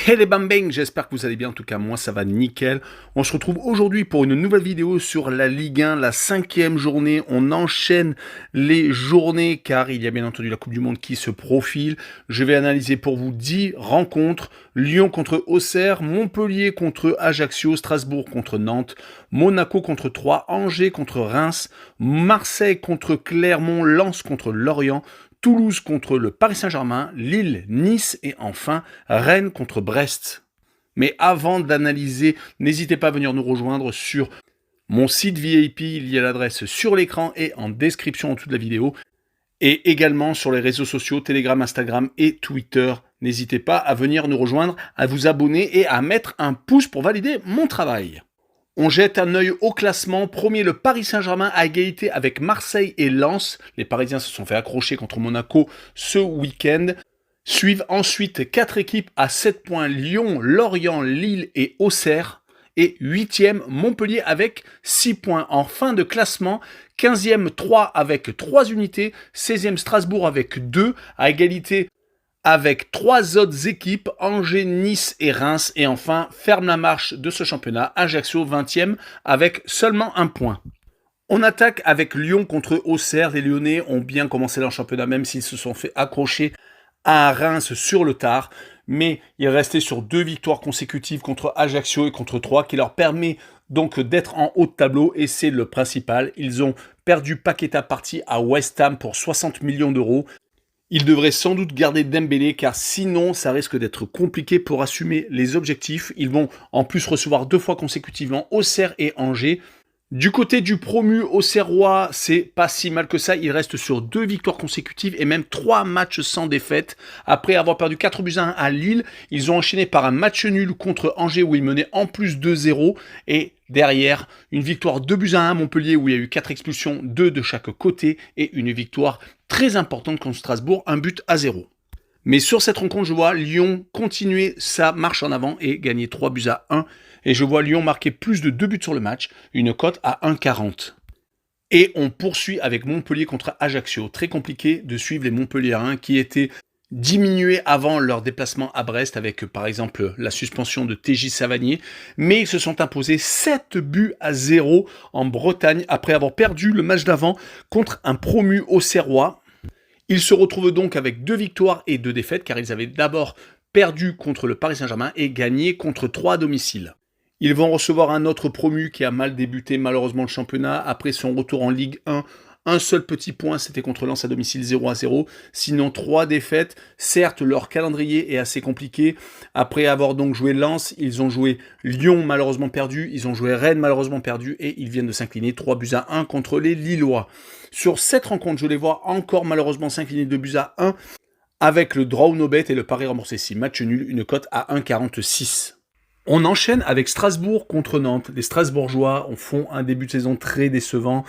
Hey les bambang, j'espère que vous allez bien, en tout cas moi ça va nickel. On se retrouve aujourd'hui pour une nouvelle vidéo sur la Ligue 1, la 5e journée. On enchaîne les journées car il y a bien entendu la Coupe du Monde qui se profile. Je vais analyser pour vous 10 rencontres. Lyon contre Auxerre, Montpellier contre Ajaccio, Strasbourg contre Nantes, Monaco contre Troyes, Angers contre Reims, Marseille contre Clermont, Lens contre Lorient, Toulouse contre le Paris Saint-Germain, Lille, Nice et enfin Rennes contre Brest. Mais avant d'analyser, n'hésitez pas à venir nous rejoindre sur mon site VIP, il y a l'adresse sur l'écran et en description en dessous de la vidéo. Et également sur les réseaux sociaux, Telegram, Instagram et Twitter. N'hésitez pas à venir nous rejoindre, à vous abonner et à mettre un pouce pour valider mon travail. On jette un œil au classement. Premier, le Paris Saint-Germain à égalité avec Marseille et Lens. Les Parisiens se sont fait accrocher contre Monaco ce week-end. Suivent ensuite 4 équipes à 7 points. Lyon, Lorient, Lille et Auxerre. Et 8e, Montpellier avec 6 points. En fin de classement, 15e, Troyes avec 3 unités. 16e, Strasbourg avec 2 à égalité avec 3 autres équipes, Angers, Nice et Reims. Et enfin, ferme la marche de ce championnat, Ajaccio 20e avec seulement 1 point. On attaque avec Lyon contre Auxerre. Les Lyonnais ont bien commencé leur championnat, même s'ils se sont fait accrocher à Reims sur le tard. Mais ils restaient sur 2 victoires consécutives contre Ajaccio et contre Troyes, qui leur permet donc d'être en haut de tableau. Et c'est le principal. Ils ont perdu Paqueta parti à West Ham pour 60 millions d'euros. Ils devraient sans doute garder Dembélé car sinon ça risque d'être compliqué pour assumer les objectifs. Ils vont en plus recevoir 2 fois consécutivement Auxerre et Angers. Du côté du promu auxerrois, c'est pas si mal que ça. Ils restent sur 2 victoires consécutives et même 3 matchs sans défaite. Après avoir perdu 4-1 à Lille, ils ont enchaîné par un match nul contre Angers où ils menaient en plus 2-0. Et derrière, une victoire 2-1 à Montpellier où il y a eu 4 expulsions, 2 de chaque côté. Et une victoire très importante contre Strasbourg, 1-0. Mais sur cette rencontre, je vois Lyon continuer sa marche en avant et gagner 3-1. Et je vois Lyon marquer plus de 2 buts sur le match, une cote à 1,40. Et on poursuit avec Montpellier contre Ajaccio. Très compliqué de suivre les Montpelliérains qui étaient diminués avant leur déplacement à Brest avec par exemple la suspension de TJ Savanier. Mais ils se sont imposés 7-0 en Bretagne après avoir perdu le match d'avant contre un promu auxerrois. Ils se retrouvent donc avec 2 victoires et 2 défaites car ils avaient d'abord perdu contre le Paris Saint-Germain et gagné contre Troyes à domicile. Ils vont recevoir un autre promu qui a mal débuté malheureusement le championnat. Après son retour en Ligue 1, un seul petit point, c'était contre Lens à domicile 0-0. Sinon 3 défaites. Certes, leur calendrier est assez compliqué. Après avoir donc joué Lens, ils ont joué Lyon malheureusement perdu. Ils ont joué Rennes malheureusement perdu. Et ils viennent de s'incliner 3-1 contre les Lillois. Sur cette rencontre, je les vois encore malheureusement s'incliner 2-1 avec le draw no bet et le pari remboursé 6. Match nul, une cote à 1,46. On enchaîne avec Strasbourg contre Nantes. Les Strasbourgeois font un début de saison très décevant.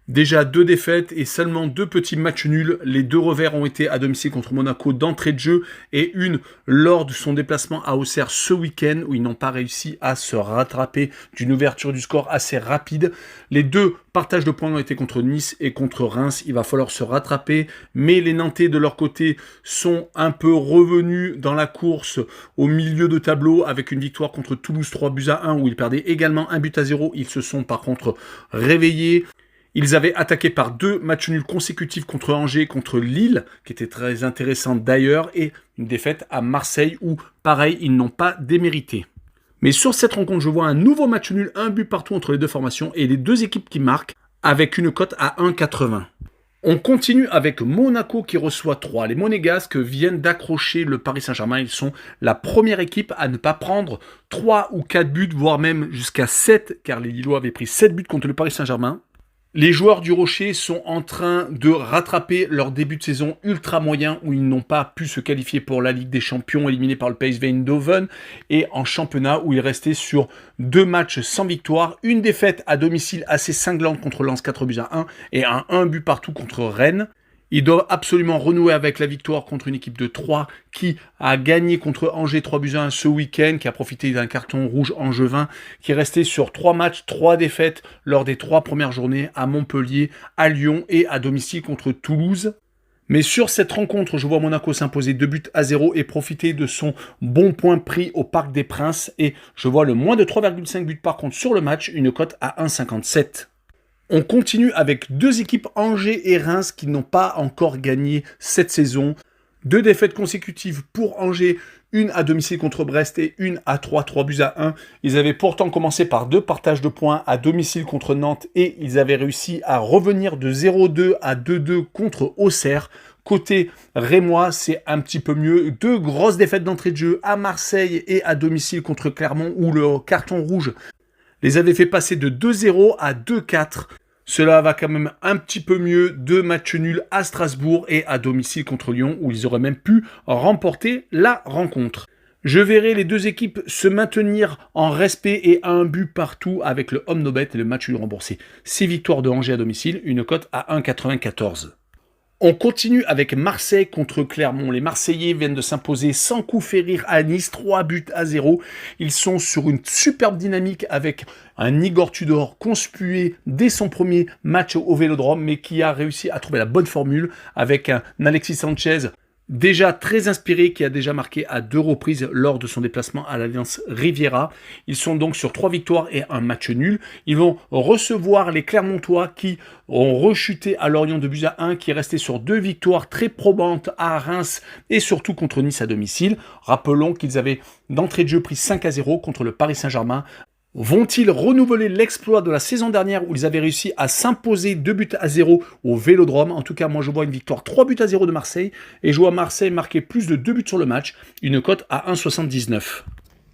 Déjà 2 défaites et seulement 2 petits matchs nuls. Les 2 revers ont été à domicile contre Monaco d'entrée de jeu et une lors de son déplacement à Auxerre ce week-end où ils n'ont pas réussi à se rattraper d'une ouverture du score assez rapide. Les 2 partages de points ont été contre Nice et contre Reims. Il va falloir se rattraper. Mais les Nantais de leur côté sont un peu revenus dans la course au milieu de tableau avec une victoire contre Toulouse 3-1 où ils perdaient également 1-0. Ils se sont par contre réveillés. Ils avaient attaqué par 2 matchs nuls consécutifs contre Angers, contre Lille, qui était très intéressant d'ailleurs, et une défaite à Marseille où, pareil, ils n'ont pas démérité. Mais sur cette rencontre, je vois un nouveau match nul, 1 but partout entre les 2 formations, et les 2 équipes qui marquent, avec une cote à 1,80. On continue avec Monaco qui reçoit Troyes. Les Monégasques viennent d'accrocher le Paris Saint-Germain. Ils sont la première équipe à ne pas prendre 3 ou 4 buts, voire même jusqu'à 7, car les Lillois avaient pris 7 buts contre le Paris Saint-Germain. Les joueurs du Rocher sont en train de rattraper leur début de saison ultra moyen où ils n'ont pas pu se qualifier pour la Ligue des Champions éliminés par le PSV Eindhoven et en championnat où ils restaient sur 2 matchs sans victoire, une défaite à domicile assez cinglante contre Lens 4-1 et un 1 but partout contre Rennes. Ils doivent absolument renouer avec la victoire contre une équipe de 3 qui a gagné contre Angers 3-1 ce week-end, qui a profité d'un carton rouge angevin, qui est resté sur 3 matchs, 3 défaites lors des 3 premières journées à Montpellier, à Lyon et à domicile contre Toulouse. Mais sur cette rencontre, je vois Monaco s'imposer 2-0 et profiter de son bon point pris au Parc des Princes. Et je vois le moins de 3,5 buts par contre sur le match, une cote à 1,57. On continue avec deux équipes Angers et Reims qui n'ont pas encore gagné cette saison. 2 défaites consécutives pour Angers, une à domicile contre Brest et une à 3-1. Ils avaient pourtant commencé par 2 partages de points à domicile contre Nantes et ils avaient réussi à revenir de 0-2 à 2-2 contre Auxerre. Côté rémois, c'est un petit peu mieux. 2 grosses défaites d'entrée de jeu à Marseille et à domicile contre Clermont où le carton rouge les avait fait passer de 2-0 à 2-4. Cela va quand même un petit peu mieux. 2 matchs nuls à Strasbourg et à domicile contre Lyon où ils auraient même pu remporter la rencontre. Je verrai les 2 équipes se maintenir en respect et à un but partout avec le home no bet et le match nul remboursé. 6 victoires de Angers à domicile, une cote à 1,94. On continue avec Marseille contre Clermont. Les Marseillais viennent de s'imposer sans coup férir à Nice, 3-0. Ils sont sur une superbe dynamique avec un Igor Tudor conspué dès son premier match au Vélodrome, mais qui a réussi à trouver la bonne formule avec un Alexis Sanchez déjà très inspiré, qui a déjà marqué à 2 reprises lors de son déplacement à l'Alliance Riviera. Ils sont donc sur 3 victoires et un match nul. Ils vont recevoir les Clermontois qui ont rechuté à Lorient de 2-1, qui est resté sur 2 victoires très probantes à Reims et surtout contre Nice à domicile. Rappelons qu'ils avaient d'entrée de jeu pris 5-0 contre le Paris Saint-Germain. Vont-ils renouveler l'exploit de la saison dernière où ils avaient réussi à s'imposer 2-0 au Vélodrome? En tout cas, moi je vois une victoire 3-0 de Marseille et je vois Marseille marquer plus de 2 buts sur le match, une cote à 1,79.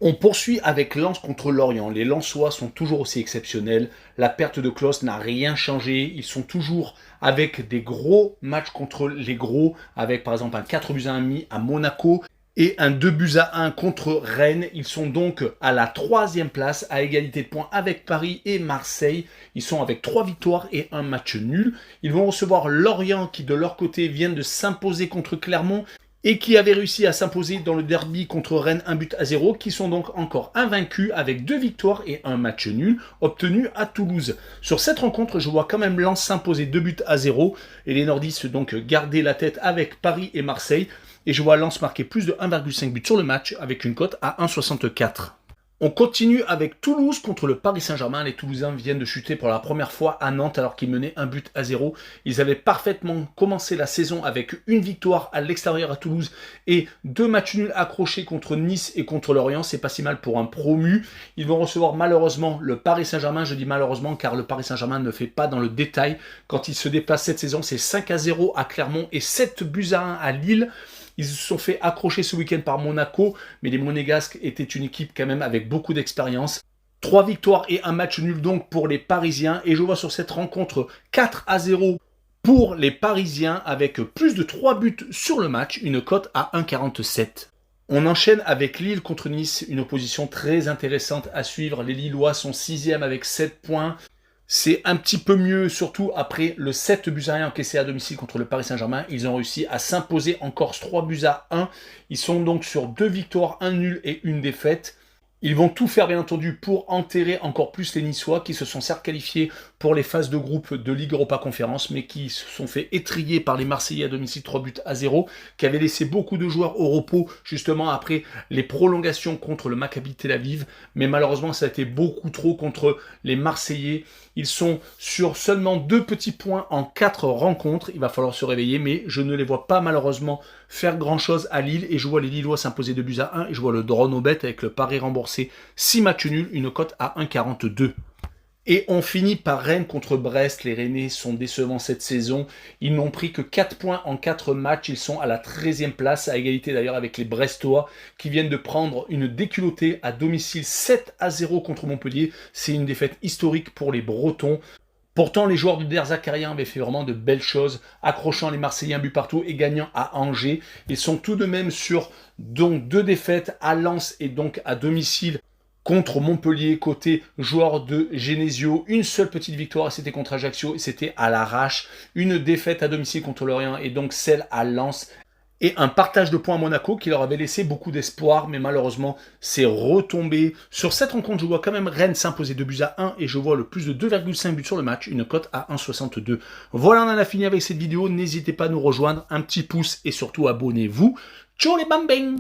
On poursuit avec Lens contre Lorient. Les Lensois sont toujours aussi exceptionnels. La perte de Klose n'a rien changé. Ils sont toujours avec des gros matchs contre les gros, avec par exemple un 4-1 à Monaco et un 2-1 contre Rennes. Ils sont donc à la 3e place, à égalité de points avec Paris et Marseille. Ils sont avec 3 victoires et un match nul. Ils vont recevoir Lorient qui, de leur côté, viennent de s'imposer contre Clermont et qui avait réussi à s'imposer dans le derby contre Rennes 1-0, qui sont donc encore invaincus avec 2 victoires et un match nul obtenus à Toulouse. Sur cette rencontre, je vois quand même Lens s'imposer 2-0 et les nordistes donc garder la tête avec Paris et Marseille. Et je vois Lens marquer plus de 1,5 but sur le match avec une cote à 1,64. On continue avec Toulouse contre le Paris Saint-Germain. Les Toulousains viennent de chuter pour la première fois à Nantes alors qu'ils menaient 1-0. Ils avaient parfaitement commencé la saison avec une victoire à l'extérieur à Toulouse et 2 matchs nuls accrochés contre Nice et contre Lorient. C'est pas si mal pour un promu. Ils vont recevoir malheureusement le Paris Saint-Germain. Je dis malheureusement car le Paris Saint-Germain ne fait pas dans le détail. Quand il se déplace cette saison, c'est 5-0 à Clermont et 7-1 à Lille. Ils se sont fait accrocher ce week-end par Monaco, mais les Monégasques étaient une équipe quand même avec beaucoup d'expérience. 3 victoires et un match nul donc pour les Parisiens. Et je vois sur cette rencontre 4-0 pour les Parisiens avec plus de 3 buts sur le match, une cote à 1,47. On enchaîne avec Lille contre Nice, une opposition très intéressante à suivre. Les Lillois sont 6e avec 7 points. C'est un petit peu mieux, surtout après le 7-1 encaissé à domicile contre le Paris Saint-Germain. Ils ont réussi à s'imposer en Corse 3-1. Ils sont donc sur 2 victoires, 1 nul et 1 défaite. Ils vont tout faire, bien entendu, pour enterrer encore plus les Niçois, qui se sont certes qualifiés pour les phases de groupe de Ligue Europa Conférence, mais qui se sont fait étriller par les Marseillais à domicile 3-0, qui avaient laissé beaucoup de joueurs au repos, justement, après les prolongations contre le Maccabi Tel Aviv. Mais malheureusement, ça a été beaucoup trop contre les Marseillais. Ils sont sur seulement 2 petits points en 4 rencontres. Il va falloir se réveiller, mais je ne les vois pas, malheureusement, faire grand-chose à Lille. Et je vois les Lillois s'imposer 2-1. Et je vois le draw no bet avec le pari remboursé 6 matchs nuls, une cote à 1,42. Et on finit par Rennes contre Brest. Les Rennais sont décevants cette saison. Ils n'ont pris que 4 points en 4 matchs. Ils sont à la 13e place, à égalité d'ailleurs avec les Brestois, qui viennent de prendre une déculottée à domicile 7-0 contre Montpellier. C'est une défaite historique pour les Bretons. Pourtant, les joueurs de Der Zakarian avaient fait vraiment de belles choses, accrochant les Marseillais un but partout et gagnant à Angers. Ils sont tout de même sur donc 2 défaites à Lens et donc à domicile contre Montpellier, côté joueur de Genesio. Une seule petite victoire, c'était contre Ajaccio, et c'était à l'arrache. Une défaite à domicile contre Lorient, et donc celle à Lens. Et un partage de points à Monaco qui leur avait laissé beaucoup d'espoir, mais malheureusement, c'est retombé. Sur cette rencontre, je vois quand même Rennes s'imposer 2-1 et je vois le plus de 2,5 buts sur le match, une cote à 1,62. Voilà, on en a fini avec cette vidéo. N'hésitez pas à nous rejoindre, un petit pouce et surtout abonnez-vous. Ciao les bambins!